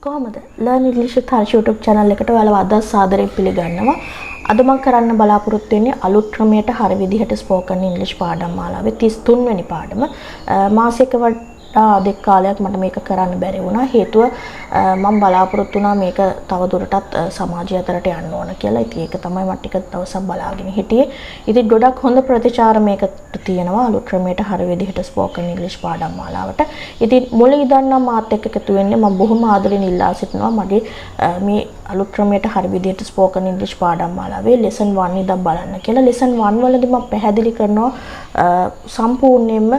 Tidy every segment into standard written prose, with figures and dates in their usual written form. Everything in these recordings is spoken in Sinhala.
කොහොමද Learn English with Harsh YouTube channel එකට ඔයාලව අද සාදරයෙන් පිළිගන්නවා. අද මම කරන්න බලාපොරොත්තු වෙන්නේ අලුත් ක්‍රමයට හරි විදිහට spoken English පාඩම් මාලාවේ 33 වෙනි පාඩම. මාසයක දෙක කාලයක් මට මේක කරන්න බැරි වුණා. හේතුව මම බලාපොරොත්තු වුණා මේක තව දුරටත් සමාජය අතරට යන්න ඕන කියලා. ඉතින් ඒක තමයි මම ටික දවසක් බලාගෙන හිටියේ. ඉතින් ගොඩක් හොඳ ප්‍රතිචාර මේකට තියෙනවා අලුත් ක්‍රමයට හරි විදිහට spoken English පාඩම් මාලාවට. ඉතින් මුලින් ඉඳන් මාත් එක්ක එකතු වෙන්නේ මම බොහොම ආදරෙන් ඉල්ලා සිටිනවා මගේ මේ අලුත් ක්‍රමයට හරි විදිහට spoken English පාඩම් මාලාවේ lesson 1 ඉඳන් බලන්න කියලා. lesson 1 වලදී මම පැහැදිලි කරනවා සම්පූර්ණයෙන්ම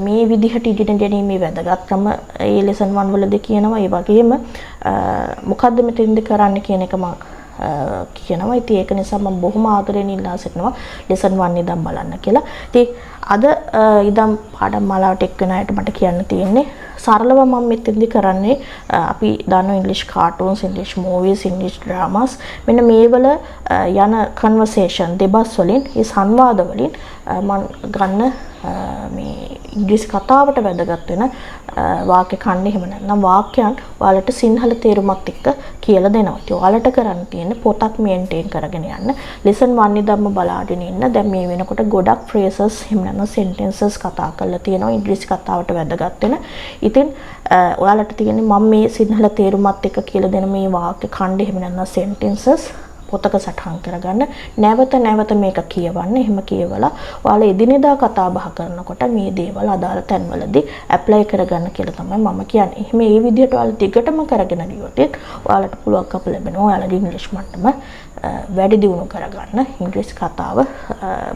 මේ විදිහට ඉගෙන ගැනීමේ වැදගත් ක්‍රම ඒ lesson 1 වලදී කියනවා. ඒ වගේම මොකද්ද මෙතෙන්ද කරන්න කියන එක මම කියනවා. ඉතින් ඒක නිසා මම බොහොම ආදරෙන් ඉල්ලා සිටිනවා lesson 1 ඉඳන් බලන්න කියලා. ඉතින් අද ඉඳන් පාඩම් මාලාවට එක් වෙන අයට මට කියන්න තියෙන්නේ සරලව මම මෙතෙන්දි කරන්නේ අපි දන්න English cartoons, English movies, English dramas මෙන්න මේවල යන conversation දෙබස් වලින් ඒ සංවාද වලින් මම ගන්න මේ ඉංග්‍රීසි කතාවට වැදගත් වෙන වාක්‍ය ඛණ්ඩ එහෙම නැත්නම් වාක්‍යයන් ඔයාලට සිංහල තේරුමත් එක්ක කියලා දෙනවා. ඉතින් ඔයාලට කරන්න තියෙන්නේ පොතක් මේන්ටේන් කරගෙන යන්න. lesson 1 ඉදන්ම බලාගෙන ඉන්න. දැන් මේ වෙනකොට ගොඩක් phrases එහෙම නැත්නම් sentences කතා කරලා තියෙනවා ඉංග්‍රීසි කතාවට වැදගත් වෙන. ඉතින් ඔයාලට තියෙන්නේ මම මේ සිංහල තේරුමත් එක්ක කියලා දෙන මේ වාක්‍ය ඛණ්ඩ එහෙම නැත්නම් sentences පොතක සටහන් කරගන්න. නැවත මේක කියවන්න. එහෙම කියවලා ඔයාලා එදිනෙදා කතා බහ කරනකොට මේ දේවල් අදාළ තැන්වලදී ඇප්ලයි කරගන්න කියලා තමයි මම කියන්නේ. එහෙම මේ විදිහට ඔයාලා දිගටම කරගෙන ගියොත් ඔයාලට පුළුවන්කම ලැබෙනවා ඔයාලගේ ඉංග්‍රීසි මට්ටම වැඩි දියුණු කරගන්න. ඉංග්‍රීසි කතාව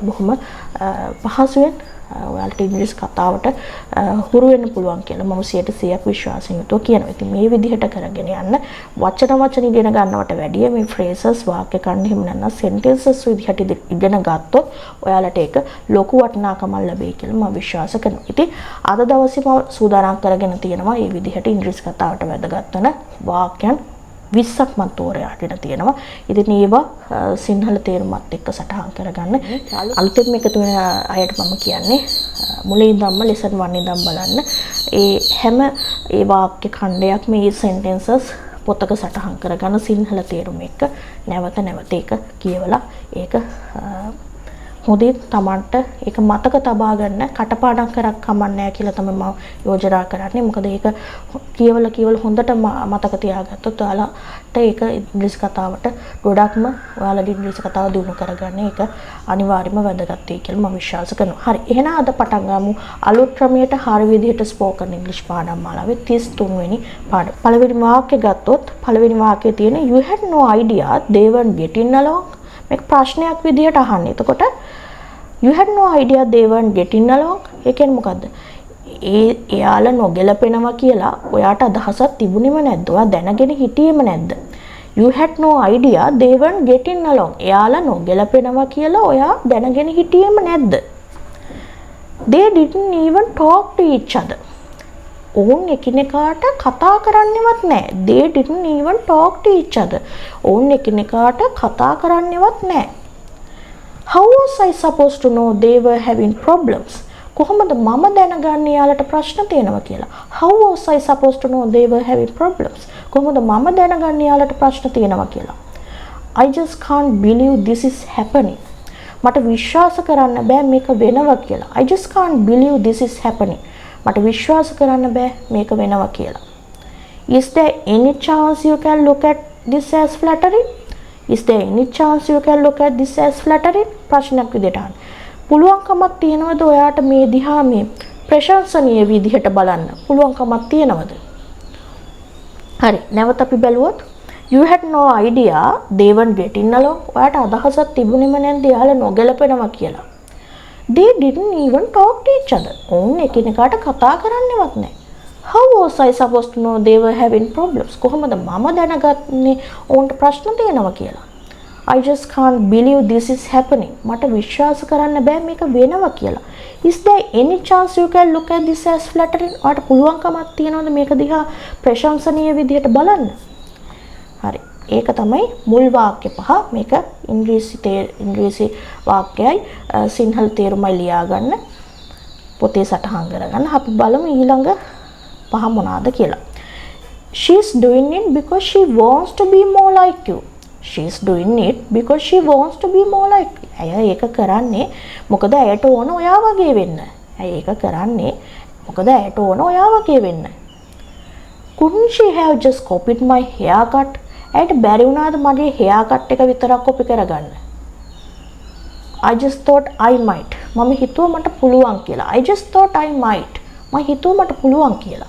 බොහොම පහසුවෙන් ඔයාලට ඉංග්‍රීසි කතාවට හුරු වෙන්න පුළුවන් කියලා මම 100% විශ්වාසයෙන් යුතුව කියනවා. ඉතින් මේ විදිහට කරගෙන යන්න වචන ඉගෙන ගන්නවට වැඩිය මේ phrases වාක්‍ය ඛණ්ඩ එහෙම නැත්නම් sentences විදිහට ඉගෙන ගත්තොත් ඔයාලට ඒක ලොකු වටිනාකමක් ලැබෙයි කියලා මම විශ්වාස කරනවා. ඉතින් අද දවසේ මම සූදානම් කරගෙන තියෙනවා මේ විදිහට ඉංග්‍රීසි කතාවට වැදගත් වෙන වාක්‍යයන් 20ක් මම තෝරාගෙන තියෙනවා. ඉතින් ඒවා සිංහල තේරුමත් එක්ක සටහන් කරගන්න. අලුතෙන් එකතු වෙන අයට මම කියන්නේ මුලින් ඉඳන්ම lesson 1 ඉඳන් බලන්න. ඒ හැම ඒ වාක්‍ය ඛණ්ඩයක් මේ sentences පොතක සටහන් කරගන්න සිංහල තේරුම එක්ක නැවත ඒක කියවලා ඒක හොඳින් Tamanට ඒක මතක තබා ගන්න කටපාඩම් කරක් කමක් නැහැ කියලා තමයි මම යෝජනා කරන්නේ. මොකද ඒක කියවලා හොඳට මතක තියාගත්තොත් ඔයාලට ඒක ඉංග්‍රීසි කතාවට ගොඩක්ම ඔයාලගේ ඉංග්‍රීසි කතාව දියුණු කරගන්න ඒක අනිවාර්යයෙන්ම වැදගත් වෙයි කියලා මම විශ්වාස කරනවා. හරි. එහෙනම් අද පටන් ගමු අලුත් ක්‍රමයට හරි විදිහට spoken English පාඩම් මාලාවේ 33 වෙනි පාඩම. පළවෙනි වාක්‍ය ගත්තොත් පළවෙනි වාක්‍යයේ තියෙන you had no idea they weren't getting along. මේක ප්‍රශ්නයක් විදිහට අහන්නේ. එතකොට you had no idea they weren't getting along. ඒ කියන්නේ මොකද්ද? එයාලා නොගැලපෙනවා කියලා ඔයාට අදහසක් තිබුණෙම නැද්ද? ඔයා දැනගෙන හිටියේම නැද්ද? You had no idea they weren't getting along. එයාලා නොගැලපෙනවා කියලා ඔයා දැනගෙන හිටියේම නැද්ද? They didn't even talk to each other. ඔවුන් එකිනෙකාට කතා කරන්නේවත් නැහැ. They didn't even talk to each other. ඔවුන් එකිනෙකාට කතා කරන්නේවත් නැහැ. How was I supposed to know they were having problems? කොහොමද මම දැනගන්නේ යාලට ප්‍රශ්න තියෙනවා කියලා? How was I supposed to know they were having problems? කොහොමද මම දැනගන්නේ යාලට ප්‍රශ්න තියෙනවා කියලා? I just can't believe this is happening. මට විශ්වාස කරන්න බෑ මේක වෙනවා කියලා. I just can't believe this is happening. මට විශ්වාස කරන්න බෑ මේක වෙනවා කියලා. Is there any chance you can look at this as flattering? Is there any chance you can look at this as flattering? ප්‍රශ්නයක් විදිහට අහන්න. පුළුවන්කමක් තියනවද ඔයාට මේ දිහා මේ ප්‍රශංසනීය විදිහට බලන්න? පුළුවන්කමක් තියනවද? හරි. නැවත අපි බැලුවොත් you had no idea they weren't getting along. ඔයාට අදහසක් තිබුණෙම නැද්ද යාළ නොගැලපෙනවා කියලා? They didn't even talk to each other. ඔවුන් එකිනෙකාට කතා කරන්නේවත් නැහැ. How was I supposed to know they were having problems? කොහොමද මම දැනගන්නේ ඔවුන්ට ප්‍රශ්න තියෙනවා කියලා? I just can't believe this is happening. මට විශ්වාස කරන්න බෑ මේක වෙනවා කියලා. Is there any chance you can look at this as flattering? ඔයාට පුළුවන්කමක් තියනවද මේක දිහා ප්‍රශංසනීය විදිහට බලන්න? හරි. ඒක තමයි මුල් වාක්‍ය පහ. මේක ඉංග්‍රීසි වාක්‍යයි සිංහල තේරුමයි ලියා ගන්න. පොතේ සටහන් කරගන්න. අපි බලමු ඊළඟ පහ මොනවාද කියලා. She's doing it because she wants to be more like you. She's doing it because she wants to be more like you. ඇය ඒක කරන්නේ මොකද ඇයට ඕන ඔයා වගේ වෙන්න. ඇය ඒක කරන්නේ මොකද ඇයට ඕන ඔයා වගේ වෙන්න. Couldn't she have just copied my haircut? ඇයට බැරි වුණාද මගේ haircut එක විතරක් copy කරගන්න? I just thought I might. මම හිතුවා මට පුළුවන් කියලා. I just thought I might. මම හිතුවා මට පුළුවන් කියලා.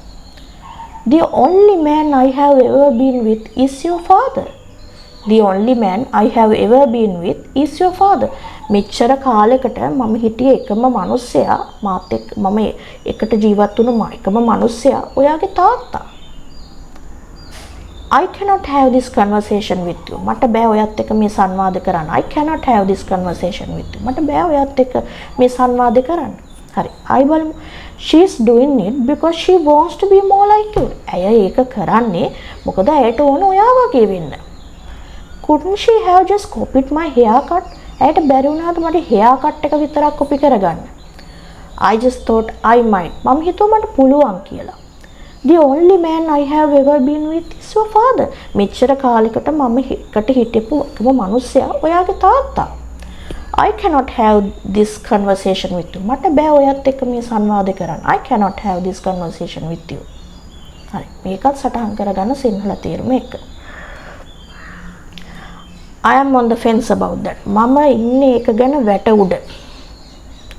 The only man I have ever been with is your father. The only man I have ever been with is your father. මෙච්චර කාලයකට මම හිටියේ එකම මිනිස්සයා මාත් එක්ක මම එකට ජීවත් වුණු එකම මිනිස්සයා ඔයාගේ තාත්තා. I cannot have this conversation with you. මට බෑ ඔයත් එක්ක මේ සංවාද කරන්න. I cannot have this conversation with you. මට බෑ ඔයත් එක්ක මේ සංවාද කරන්න. හරි. I බලමු. She is doing it because she wants to be more like you. ඇය ඒක කරන්නේ මොකද ඇයට ඕන ඔයා වගේ වෙන්න. Couldn't she have just copied my haircut? ඇයට බැරි වුණාද මට haircut එක විතරක් copy කරගන්න? I just thought I might. මම හිතුවා මට පුළුවන් කියලා. The only man I have ever been with is your father. මෙච්චර කාලයකට මම එකට හිටපු එකම මිනිස්සයා ඔයාගේ තාත්තා. I cannot have this conversation with you. මට බෑ ඔයත් එක්ක මේ සංවාදේ කරන්න. I cannot have this conversation with you. හරි. මේකත් සටහන් කරගන්න සිංහල තේරුම එක. I am on the fence about that. මම ඉන්නේ ඒක ගැන වැට උඩ.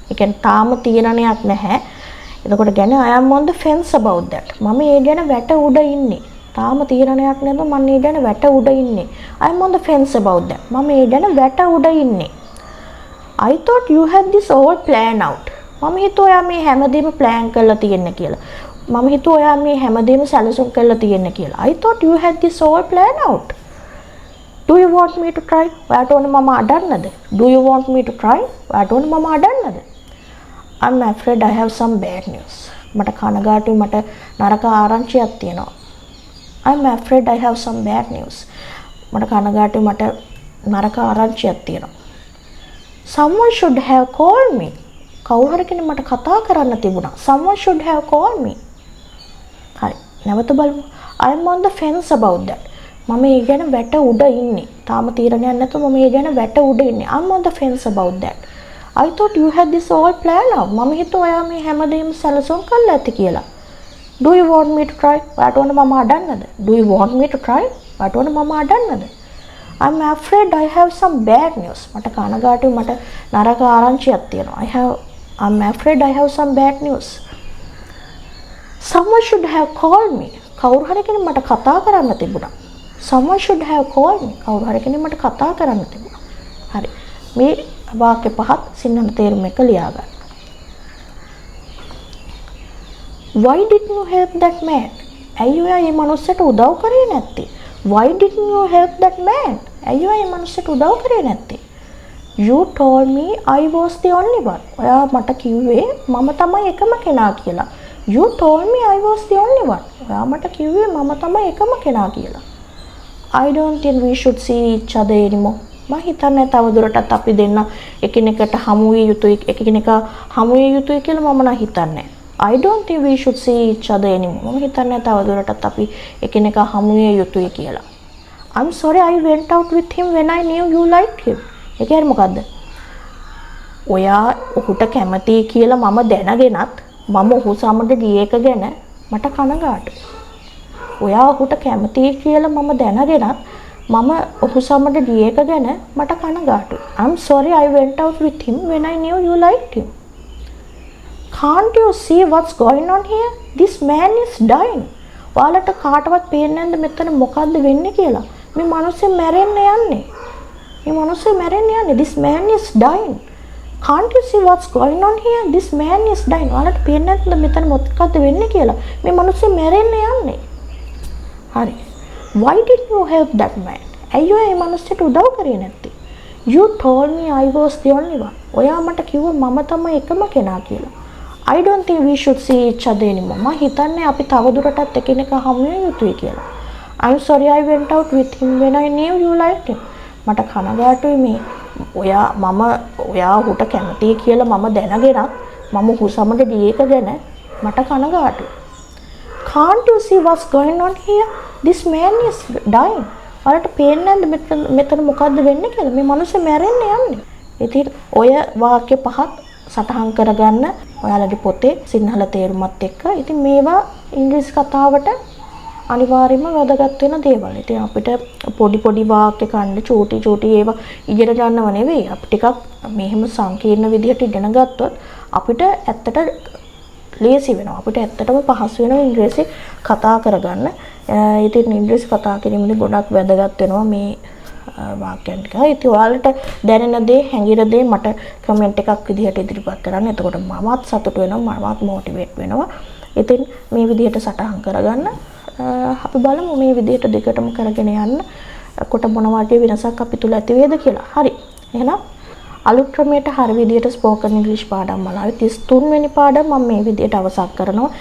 ඒ කියන්නේ තාම තීරණයක් නැහැ. එතකොට ගැන I am on the fence about that. මම ඒ ගැන වැට උඩ ඉන්නේ. තාම තීරණයක් නැතුව මම ඒ ගැන වැට උඩ ඉන්නේ. I am on the fence about that. මම ඒ ගැන වැට උඩ ඉන්නේ. I thought you had this all planned out. මම හිතුවා ඔයා මේ හැමදේම plan කරලා තියෙන්නේ කියලා. මම හිතුවා ඔයා මේ හැමදේම සැලසුම් කරලා තියෙන්නේ කියලා. I thought you had this all planned out. Do you want me to try? ඔයාට ඕන මම අඩන්නද? Do you want me to try? ඔයාට ඕන මම අඩන්නද? I'm afraid I have some bad news. මට කනගාටුයි මට නරක ආරංචියක් තියෙනවා. I'm afraid I have some bad news. මට කනගාටුයි මට නරක ආරංචියක් තියෙනවා. Someone should have called me. කවුරු හරි කෙනෙක් මට කතා කරන්න තිබුණා. Someone should have called me. හරි. නැවත බලමු. I'm on the fence about that. මම ඒ ගැන වැට උඩ ඉන්නේ. තාම තීරණයක් නැතුව මම ඒ ගැන වැට උඩ ඉන්නේ. I'm on the fence about that. I thought you had this all planned out. මම හිතුවා ඔයා මේ හැමදේම සැලසුම් කරලා ඇති කියලා. Do you want me to try? ඔයාට ඕන මම අඩන්නද? Do you want me to try? ඔයාට ඕන මම අඩන්නද? I'm afraid I have some bad news. මට කනගාටුයි මට නරක ආරංචියක් තියෙනවා. I'm afraid I have some bad news. Someone should have called me. කවුරු හරි කෙනෙක් මට කතා කරන්න තිබුණා. Someone should have called me. කවුරු හරි කෙනෙක් මට කතා කරන්න තිබුණා. හරි. මේ වාක්‍ය පහක් සිංහල තේරුම එක ලියා ගන්න. Why didn't you help that man? ඇයි ඔයා මේ මනුස්සයට උදව් කරේ නැත්තේ? Why didn't you help that man? ඇයි ඔයා මේ මනුස්සයට උදව් කරේ නැත්තේ? You told me I was the only one. ඔයා මට කිව්වේ මම තමයි එකම කෙනා කියලා. You told me I was the only one. ඔයා මට කිව්වේ මම තමයි එකම කෙනා කියලා. I don't think we should see each other anymore. මම හිතන්නේ තවදුරටත් අපි දෙන්න එකිනෙකට හමු විය යුතුයි එකිනෙකා හමු විය යුතුයි කියලා මම නම් හිතන්නේ. I don't think we should see each other anymore. මම හිතන්නේ තවදුරටත් අපි එකිනෙකා හමු විය යුතුයි කියලා. I'm sorry I went out with him when I knew you liked him. ඒ කියන්නේ මොකද්ද? ඔයා ඔහුට කැමතියි කියලා මම දැනගෙනත් මම ඔහු සමග ගිය එක ගැන මට කනගාටුයි. ඔයා ඔහුට කැමතියි කියලා මම දැනගෙනත් මම ඔහු සමග ගිය එක ගැන මට කනගාටුයි. I'm sorry I went out with him when I knew you liked him. Can't you see what's going on here? This man is dying. ඔයාලට කාටවත් පේන්නේ නැද්ද මෙතන මොකද්ද වෙන්නේ කියලා? මේ මිනිස්සු මැරෙන්න යන්නේ. මේ මිනිස්සු මැරෙන්න යන්නේ. This man is dying. Can't you see what's going on here? This man is dying. ඔයාලට පේන්නේ නැද්ද මෙතන මොකක්ද වෙන්නේ කියලා? මේ මිනිස්සු මැරෙන්න යන්නේ. හරි. Why didn't you help that man? ඇයි ඔයා මේ මිනිස්සුන්ට උදව් කරේ නැත්තේ? You told me I was the only one. ඔයා මට කිව්වා මම තමයි එකම කෙනා කියලා. I don't think we should see each other anymore. මම හිතන්නේ අපි තවදුරටත් එකිනෙකා හමු වෙන්න යුතුයි කියලා. I'm sorry I went out with him when I knew you liked him. මට කනගාටුයි මේ ඔයා ඔහුට කැමතියි කියලා මම දැනගෙනත් මම ඔහු සමග ගිය එක ගැන මට කනගාටුයි. Can't you see what's going on here? This man is dying. ඔයාලට පේන්නේ නැද්ද මෙතන මොකද්ද වෙන්නේ කියලා? මේ මිනිස්සු මැරෙන්න යන්නේ. ඉතින් ඔය වාක්‍ය පහක් සටහන් කරගන්න ඔයාලගේ පොතේ සිංහල තේරුමත් එක්ක. ඉතින් මේවා ඉංග්‍රීසි කතාවට අනිවාර්යයෙන්ම වැදගත් වෙන දේවල්. ඉතින් අපිට පොඩි වාක්‍ය කන්න චූටි ඒවා ඉගෙන ගන්නව නෙවෙයි. අපි ටිකක් මෙහෙම සංකීර්ණ විදිහට ඉගෙන ගත්තොත් අපිට ඇත්තට ලේසි වෙනවා. අපිට ඇත්තටම පහසු වෙනවා ඉංග්‍රීසි කතා කරගන්න. ඉතින් ඉංග්‍රීසි කතා කිරීමේදී ගොඩක් වැදගත් වෙනවා මේ වාක්‍යයන් ටික. ඉතින් ඔයාලට දැනෙන දේ, හැඟෙන දේ මට කමෙන්ට් එකක් විදිහට ඉදිරිපත් කරන්න. එතකොට මමත් සතුටු වෙනවා, මමත් මොටිවේට් වෙනවා. ඉතින් මේ විදිහට සටහන් කරගන්න. අපි බලමු මේ විදිහට දෙකටම කරගෙන යන්න කොට මොන වගේ වෙනසක් අපි තුල ඇති වේද කියලා. හරි. එහෙනම් අලුත් ක්‍රමයට හරි විදිහට ස්පෝකන් ඉංග්‍රීසි පාඩම් මාලාවේ 33 වෙනි පාඩම මම මේ විදිහට අවසන් කරනවා.